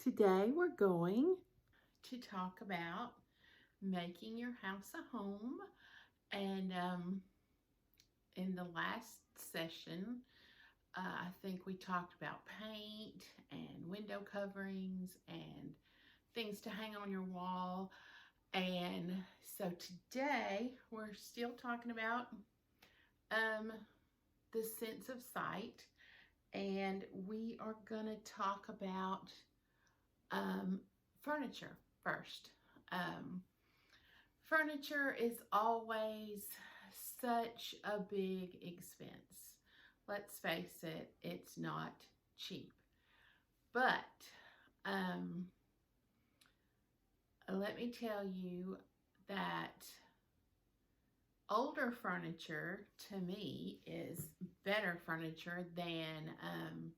Today we're going to talk about making your house a home. And in the last session, I think we talked about paint and window coverings and things to hang on your wall. And so today we're still talking about um, the sense of sight. And we are going to talk about um, furniture first. Um, Furniture is always such a big expense. Let's face it, it's not cheap. But um, let me tell you that older furniture to me is better furniture than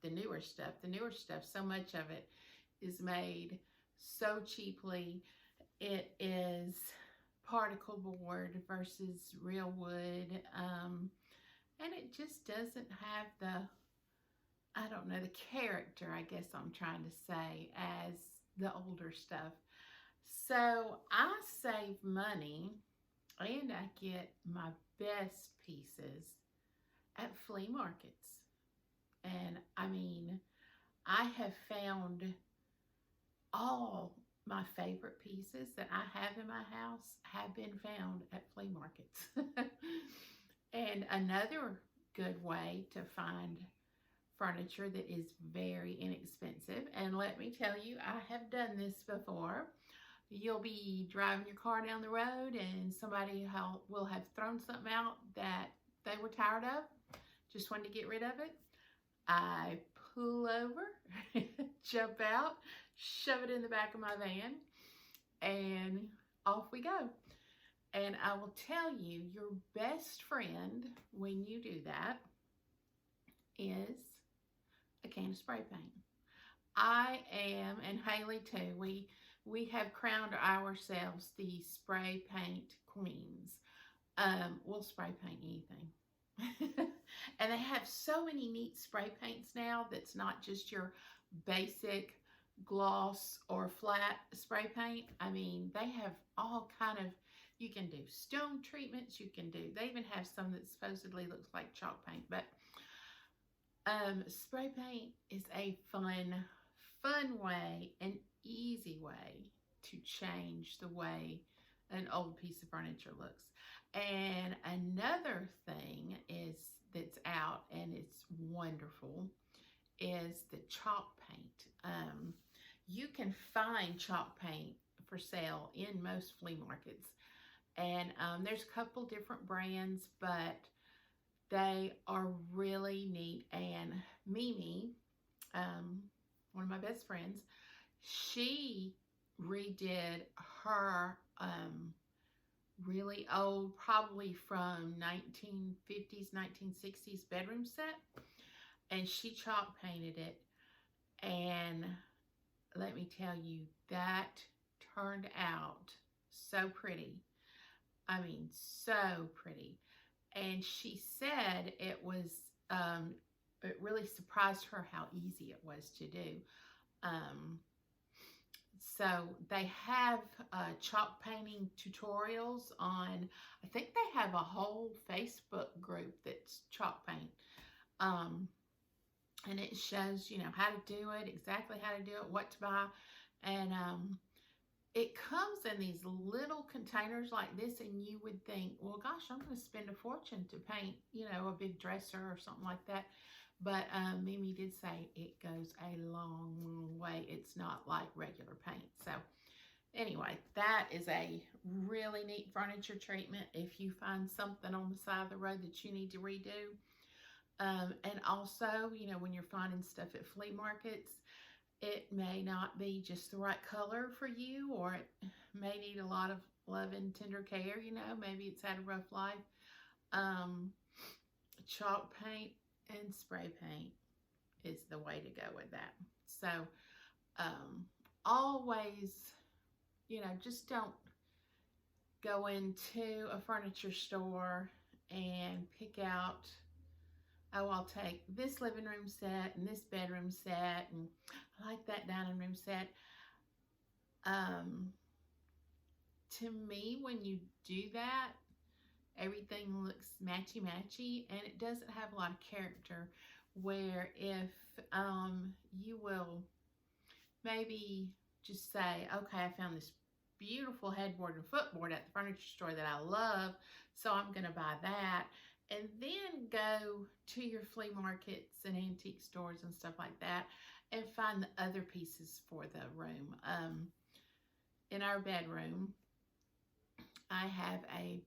the newer stuff. The newer stuff, so much of it is made so cheaply. It is particle board versus real wood, and it just doesn't have the, I don't know, the character, I guess I'm trying to say, as the older stuff. So I save money and I get my best pieces at flea markets. And I mean, I have found all my favorite pieces that I have in my house have been found at flea markets. And another good way to find furniture that is very inexpensive, and let me tell you, I have done this before. You'll be driving your car down the road and somebody will have thrown something out that they were tired of, just wanted to get rid of it. I pull over, jump out, shove it in the back of my van, and off we go. And I will tell you, your best friend when you do that is a can of spray paint. I am, and Haley too, we have crowned ourselves the spray paint queens. We'll spray paint anything. And they have so many neat spray paints now that's not just your basic gloss or flat spray paint. I mean, they have all kind of, you can do stone treatments, they even have some that supposedly looks like chalk paint, but spray paint is a fun way, an easy way to change the way an old piece of furniture looks. And another thing is that's out and it's wonderful is the chalk paint. You can find chalk paint for sale in most flea markets, and there's a couple different brands, but they are really neat. And Mimi, one of my best friends, she redid her really old, probably from 1950s, 1960s bedroom set, and she chalk painted it. And let me tell you, that turned out so pretty. I mean, so pretty. And she said it was, it really surprised her how easy it was to do. So they have chalk painting tutorials on, I think they have a whole Facebook group that's chalk paint. And it shows, how to do it, exactly how to do it, what to buy. And it comes in these little containers like this, and you would think, well, gosh, I'm going to spend a fortune to paint, a big dresser or something like that. But Mimi did say it goes a long way. It's not like regular paint. So anyway, that is a really neat furniture treatment if you find something on the side of the road that you need to redo. And also, when you're finding stuff at flea markets, it may not be just the right color for you, or it may need a lot of love and tender care. Maybe it's had a rough life. Chalk paint and spray paint is the way to go with that. So always, just don't go into a furniture store and pick out oh, I'll take this living room set and this bedroom set, and I like that dining room set. Um, to me, when you do that, everything looks matchy-matchy, and it doesn't have a lot of character. Where if you will maybe just say, okay, I found this beautiful headboard and footboard at the furniture store that I love, so I'm going to buy that. And then go to your flea markets and antique stores and stuff like that and find the other pieces for the room. In our bedroom, I have a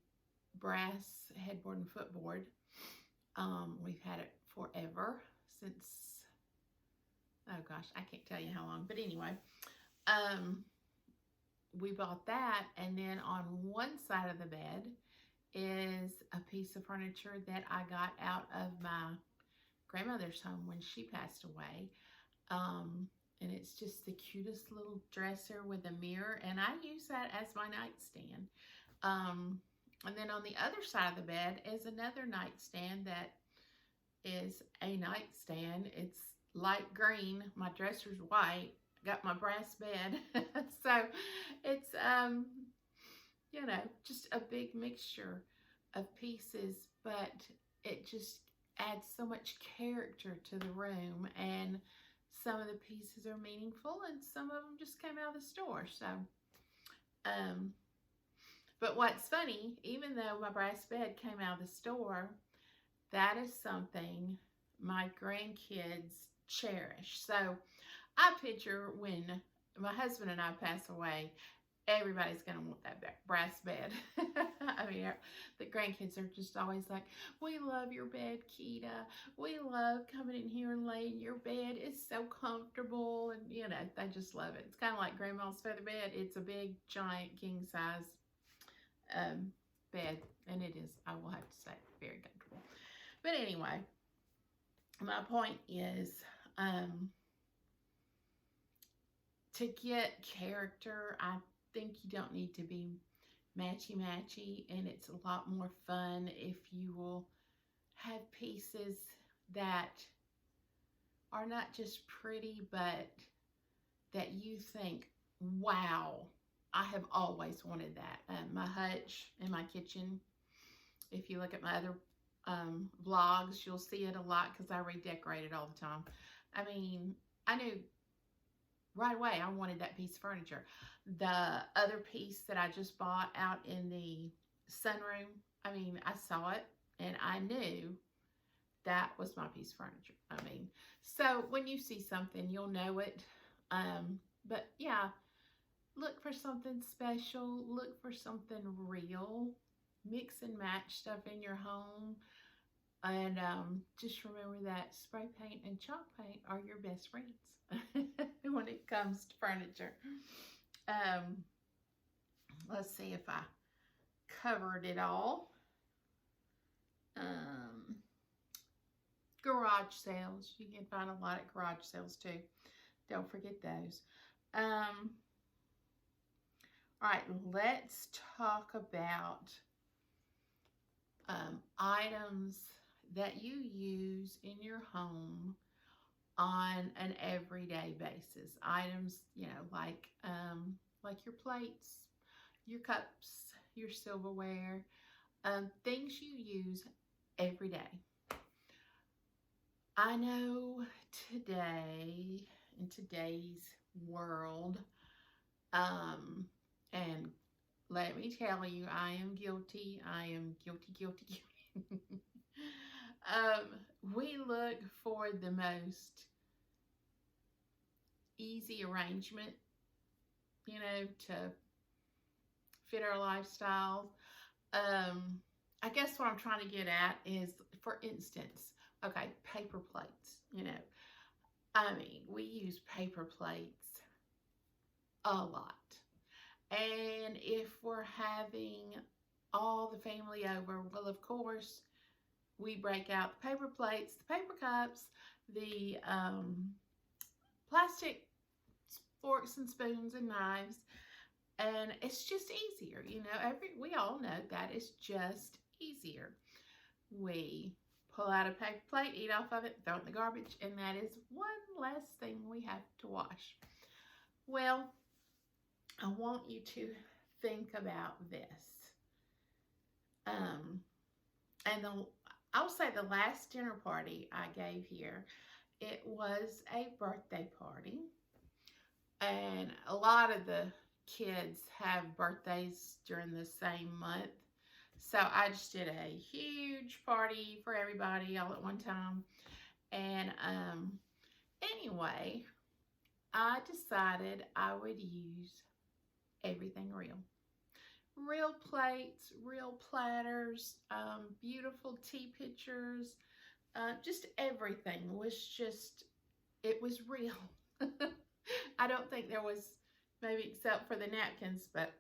brass headboard and footboard. We've had it forever, since, oh gosh, I can't tell you how long, but anyway, we bought that, and then on one side of the bed is a piece of furniture that I got out of my grandmother's home when she passed away. And it's just the cutest little dresser with a mirror, and I use that as my nightstand. And then on the other side of the bed is another nightstand that is a nightstand. It's light green. My dresser's white. Got my brass bed. So it's, you know, just a big mixture of pieces, but it just adds so much character to the room, and some of the pieces are meaningful and some of them just came out of the store. So, but what's funny, even though my brass bed came out of the store, that is something my grandkids cherish. So I picture when my husband and I pass away, everybody's going to want that brass bed. I mean, the grandkids are just always like, we love your bed, Keita. We love coming in here and laying your bed. It's so comfortable. And, you know, they just love it. It's kind of like Grandma's feather bed. It's a big, giant, king-size bed. And it is, I will have to say, very comfortable. But anyway, my point is, to get character, I think you don't need to be matchy-matchy, and it's a lot more fun if you will have pieces that are not just pretty, but that you think, wow, I have always wanted that. My hutch in my kitchen, if you look at my other vlogs, you'll see it a lot because I redecorate it all the time. I mean, I knew right away I wanted that piece of furniture. The other piece that I just bought out in the sunroom, I mean, I saw it and I knew that was my piece of furniture. I mean, so when you see something, you'll know it. But yeah, look for something special. Look for something real. Mix and match stuff in your home. And just remember that spray paint and chalk paint are your best friends when it comes to furniture. Let's see if I covered it all. Garage sales. You can find a lot at garage sales too. Don't forget those. All right, let's talk about items that you use in your home on an everyday basis. Items, you know, like your plates, your cups, your silverware, things you use every day. I know today, in today's world, and let me tell you, I am guilty. I am guilty. We look for the most easy arrangement, you know, to fit our lifestyles. I guess what I'm trying to get at is, for instance, okay, paper plates, you know. I mean, we use paper plates a lot. And if we're having all the family over, well, of course, we break out the paper plates, the paper cups, the plastic forks and spoons and knives, and it's just easier, you know. We all know that it's just easier. We pull out a paper plate, eat off of it, throw it in the garbage, and that is one less thing we have to wash. Well, I want you to think about this. And I'll say the last dinner party I gave here, it was a birthday party. And a lot of the kids have birthdays during the same month. So I just did a huge party for everybody all at one time. And anyway, I decided I would use everything real. Real plates, real platters, beautiful tea pitchers, just everything it was real. I don't think there was, maybe except for the napkins, but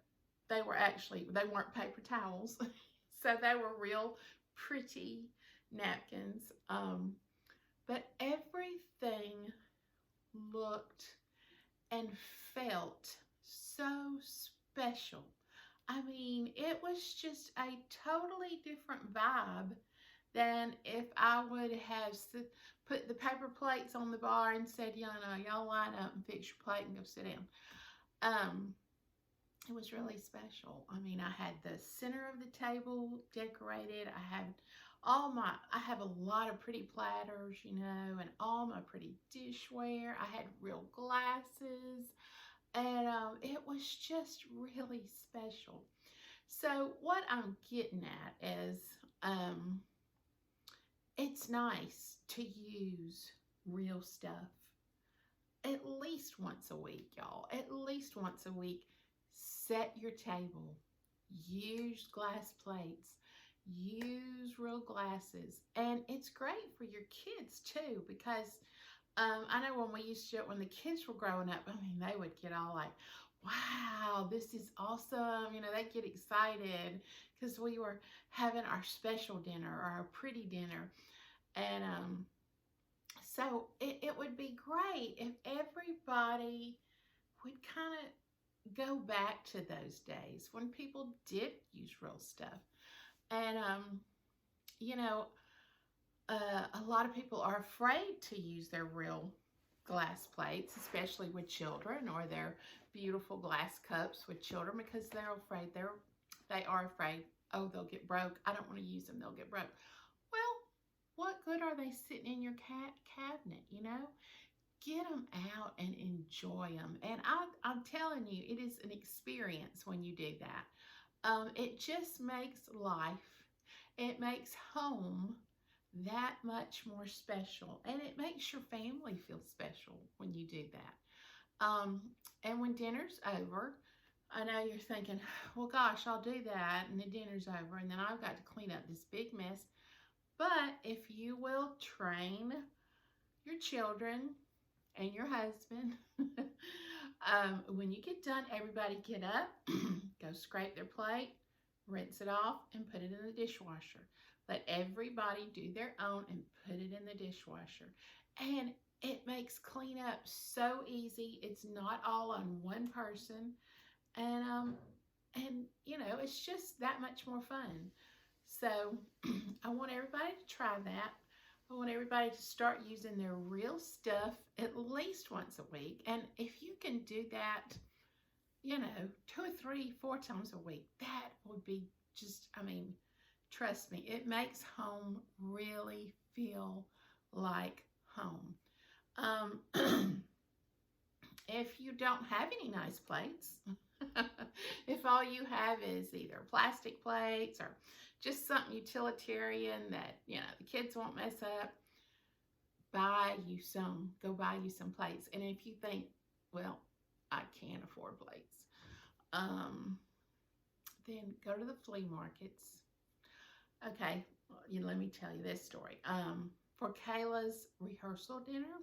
they weren't paper towels. So they were real pretty napkins. But everything looked and felt so special. I mean, it was just a totally different vibe than if I would have put the paper plates on the bar and said, y'all line up and fix your plate and go sit down. It was really special. I mean, I had the center of the table decorated. I have a lot of pretty platters, and all my pretty dishware. I had real glasses, and it was just really special. So what I'm getting at is, it's nice to use real stuff at least once a week, y'all. At least once a week. Set your table. Use glass plates. Use real glasses. And it's great for your kids too, because I know when we used to do it when the kids were growing up, I mean, they would get all like, wow, this is awesome. They'd get excited because we were having our special dinner or our pretty dinner. And so it would be great if everybody would kind of go back to those days when people did use real stuff. And, a lot of people are afraid to use their real glass plates, especially with children, or their beautiful glass cups with children, because they are afraid, oh, they'll get broke. I don't want to use them. They'll get broke. Well, what good are they sitting in your cabinet, Get them out and enjoy them. And I'm telling you, it is an experience when you do that. It just makes it makes home that much more special. And it makes your family feel special when you do that. And when dinner's over, I know you're thinking, well, gosh, I'll do that, and the dinner's over, and then I've got to clean up this big mess. But if you will train your children and your husband, when you get done, everybody get up, go scrape their plate, rinse it off, and put it in the dishwasher. Let everybody do their own and put it in the dishwasher. And it makes cleanup so easy. It's not all on one person. And it's just that much more fun. So I want everybody to try that. I want everybody to start using their real stuff at least once a week. And if you can do that, 2 or 3, 4 times a week, that would be just, trust me, it makes home really feel like home. If you don't have any nice plates, if all you have is either plastic plates or just something utilitarian that, the kids won't mess up, go buy you some plates. And if you think, well, I can't afford plates, then go to the flea markets. Okay, let me tell you this story. For Kayla's rehearsal dinner,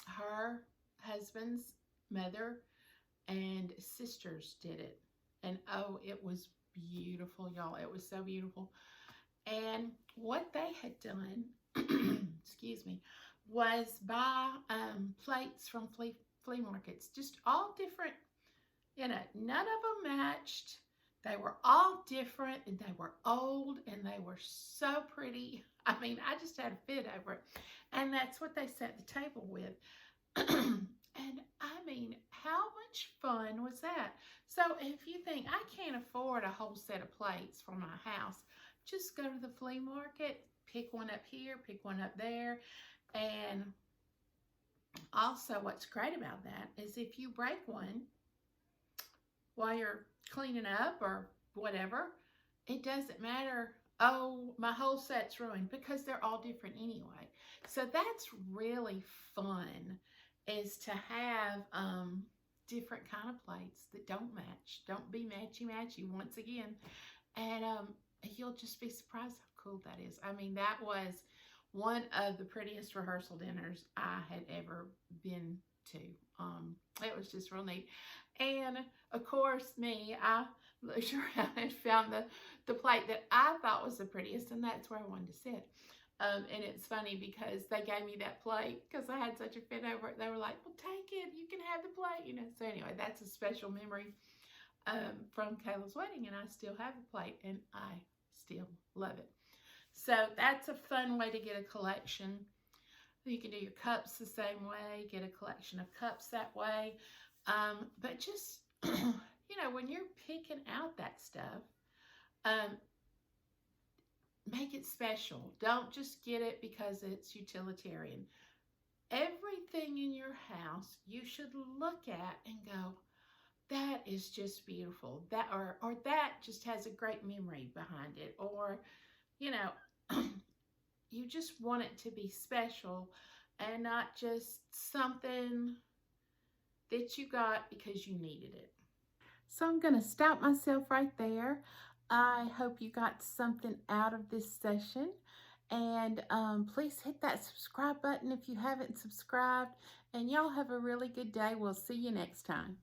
her husband's mother and sisters did it. And oh, it was beautiful, y'all. It was so beautiful. And what they had done, excuse me, was buy plates from flea markets, just all different, none of them matched They were all different, and they were old, and they were so pretty. I mean, I just had a fit over it. And that's what they set the table with. And I mean, how much fun was that? So if you think I can't afford a whole set of plates for my house, just go to the flea market, pick one up here, pick one up there. And also what's great about that is if you break one while you're cleaning up or whatever, it doesn't matter. Oh, my whole set's ruined, because they're all different anyway. So that's really fun, is to have different kind of plates that don't match. Don't be matchy-matchy once again. And you'll just be surprised how cool that is. I mean, that was one of the prettiest rehearsal dinners I had ever been to. It was just real neat. And of course, I looked around and found the plate that I thought was the prettiest, and that's where I wanted to sit. And it's funny because they gave me that plate because I had such a fit over it. They were like, well, take it. You can have the plate, you know. So anyway, that's a special memory from Kayla's wedding, and I still have the plate, and I still love it. So that's a fun way to get a collection. You can do your cups the same way, get a collection of cups that way. But just, you know, when you're picking out that stuff, make it special. Don't just get it because it's utilitarian. Everything in your house you should look at and go, that is just beautiful. That or that just has a great memory behind it. Or, you know, you just want it to be special and not just something that you got because you needed it. So I'm going to stop myself right there. I hope you got something out of this session. And please hit that subscribe button if you haven't subscribed. And y'all have a really good day. We'll see you next time.